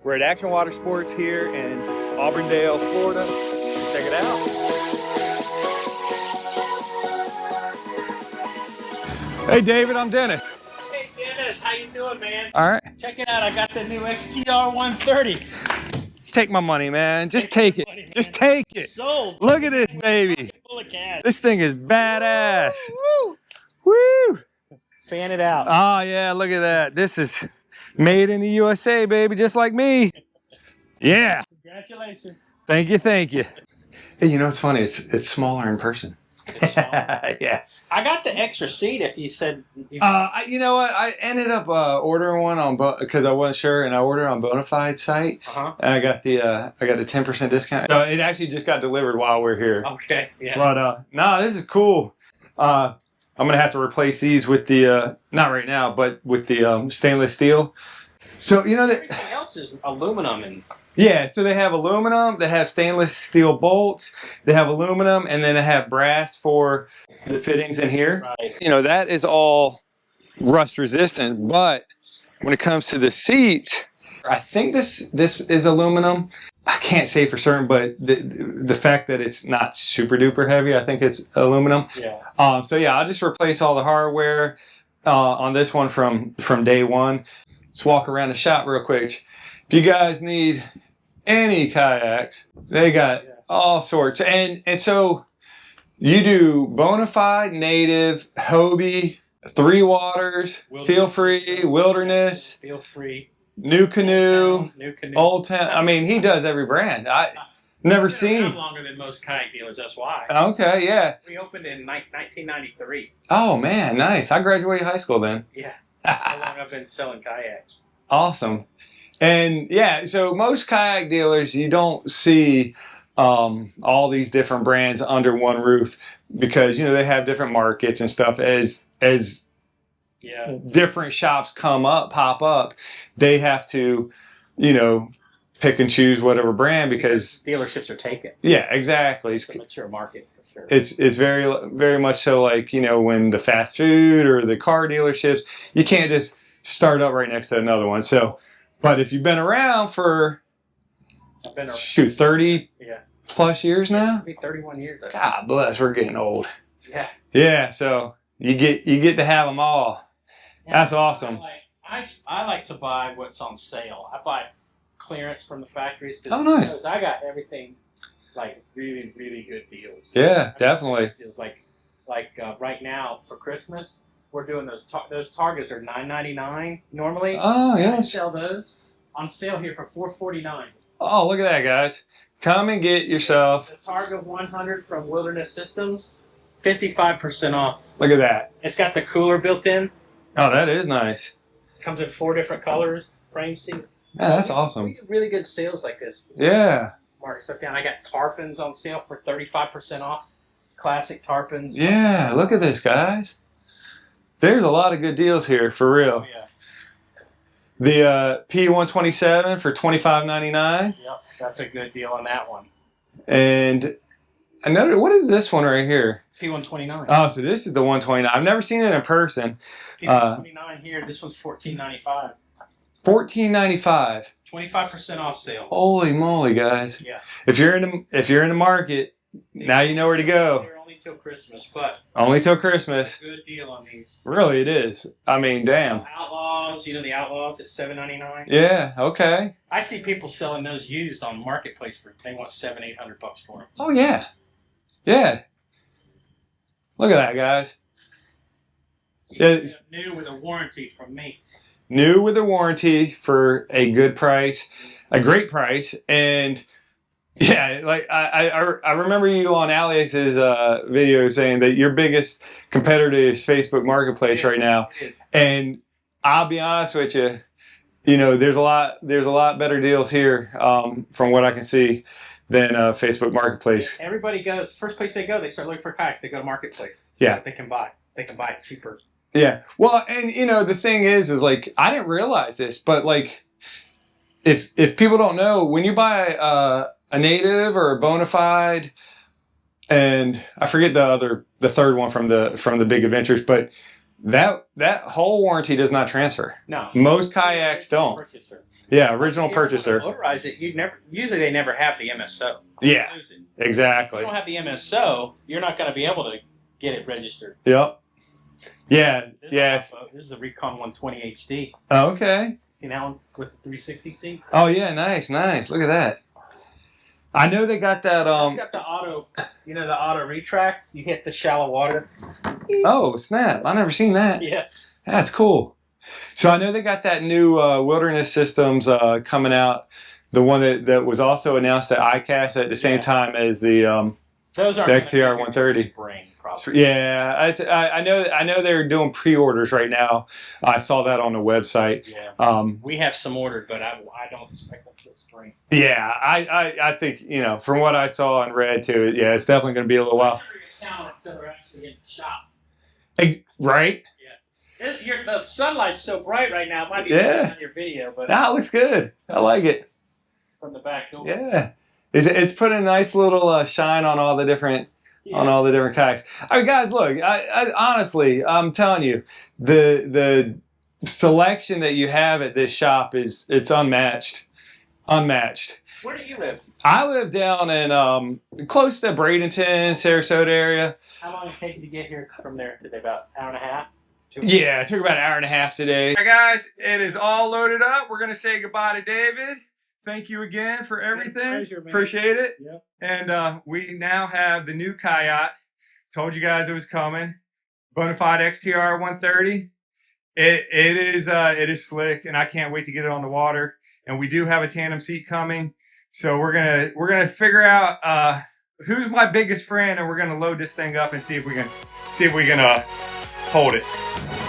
We're at Action Watersports here in Auburndale, Florida. Check it out. Hey David, I'm Dennis. Hey Dennis, how you doing, man? All right. Check it out, I got the new XTR130. Take my money, man. Just take it. Money, just take it. Sold. Look at this baby. Full of cash. This thing is badass. Woo, woo. woo. Fan it out. Oh yeah, look at that. This is made in the USA, baby, just like me. Yeah. Congratulations. Thank you, thank you. Hey, you know what's funny? It's smaller in person. It's small. Yeah. I got the extra seat if you said... You know what? I ended up ordering one on because I wasn't sure, and I ordered on Bonafide site, and I got the 10% discount. So it actually just got delivered while we're here. Okay, yeah. But no, this is cool. I'm gonna have to replace these with the not right now, but with the stainless steel. So you know that everything else is aluminum and... Yeah, so they have aluminum, they have stainless steel bolts, they have aluminum, and then they have brass for the fittings in here. Right. You know, that is all rust resistant, but when it comes to the seats, I think this is aluminum. I can't say for certain, but the fact that it's not super duper heavy, I think it's aluminum. Yeah. So yeah, I'll just replace all the hardware on this one from day one. Let's walk around the shop real quick. If you guys need any kayaks, they got all sorts. And so you do Bonafide, Native, Hobie, Three Waters, Feel Free, Wilderness, Feel Free, New Canoe, Old Town. I mean, he does every brand. I never seen. Been longer than most kayak dealers, that's why. Okay, yeah. We opened in 1993. Oh man, nice. I graduated high school then. Yeah. How long I've been selling kayaks. Awesome. And yeah, so most kayak dealers, you don't see all these different brands under one roof because, you know, they have different markets and stuff. As different shops pop up, they have to, you know, pick and choose whatever brand because dealerships are taken. Yeah, exactly. It's a mature market for sure. It's very much so, like, you know, when the fast food or the car dealerships, you can't just start up right next to another one. So, but if you've been around for, shoot, 30 plus years now? Maybe 31 years. God bless, we're getting old. Yeah. Yeah, so you get to have them all. Yeah, that's awesome. I like to buy what's on sale. I buy clearance from the factories. Oh, nice. I got everything, like, really, really good deals. Yeah, definitely. Deals. Like right now for Christmas, we're doing those Targets are $9.99 normally. Oh, yes. I sell those on sale here for $4.49. Oh, look at that, guys. Come and get yourself the Target 100 from Wilderness Systems, 55% off. Look at that. It's got the cooler built in. Oh, that is nice. Comes in 4 different colors. Frame seat. Yeah, that's awesome. We get really good sales like this. Yeah. Mark stuff down. I got tarpons on sale for 35% off. Classic tarpons. Yeah, look at this, guys. There's a lot of good deals here, for real. Oh, yeah. The P127 for $25.99. Yep, that's a good deal on that one. And another, what is this one right here? P129. Oh, so this is the 129. I've never seen it in person. P129 here. This one's $14.95. $14.95. 25% off sale. Holy moly, guys! Yeah. If you're in the market, now you know where to go. They're only till Christmas, but only till Christmas. Good deal on these. Really, it is. I mean, damn. Outlaws, you know the Outlaws at $7.99. Yeah. Okay. I see people selling those used on Marketplace they want $700-800 for them. Oh yeah, yeah. Look at that, guys. It's new with a warranty from me. New with a warranty for a good price, a great price, and yeah, like I remember you on Alex's video saying that your biggest competitor is Facebook Marketplace right now, and I'll be honest with you, you know, there's a lot better deals here from what I can see than Facebook Marketplace. Everybody goes first place they go. They start looking for kayaks. They go to Marketplace. So yeah, they can buy it cheaper. Yeah. Well, and you know, the thing is like, I didn't realize this, but like, if people don't know, when you buy a Native or a Bonafide, and I forget the third one from the Big Adventures, but that whole warranty does not transfer. No. Most kayaks don't. Yeah, original purchaser. Motorize it. Usually they never have the MSO. Yeah, Lose it. exactly. If you don't have the MSO, you're not going to be able to get it registered. Yep. Yeah, This is the Recon 120 HD. Oh, okay. See that one with the 360 seat? Oh yeah, nice. Look at that. I know they got that. You got the auto, the auto retract. You hit the shallow water. Oh snap! I never seen that. Yeah. That's cool. So I know they got that new Wilderness Systems coming out. The one that was also announced at ICAST at the same time as the Those are the XTR130. Spring, probably. Yeah, I know they're doing pre-orders right now. I saw that on the website. Yeah. We have some ordered, but I don't expect them till spring. Yeah, I think from what I saw and read too. Yeah, it's definitely going to be a little while. Until they're actually in the shop. Right. The sunlight's so bright right now. It might be on your video, but it looks good. I like it. From the back door. Yeah, it's put a nice little shine on all the different kayaks. All right, guys, look. I honestly, I'm telling you, the selection that you have at this shop it's unmatched. Unmatched. Where do you live? I live down in close to Bradenton, Sarasota area. How long did it take you to get here from there today? About an hour and a half? Yeah, it took about an hour and a half today. All right, guys, it is all loaded up. We're going to say goodbye to David. Thank you again for everything. Pleasure, man. Appreciate it. Yep. And we now have the new kayak. Told you guys it was coming. Bonafide XTR130. It is slick, and I can't wait to get it on the water. And we do have a tandem seat coming. So we're gonna figure out who's my biggest friend, and we're gonna load this thing up and see if we can hold it.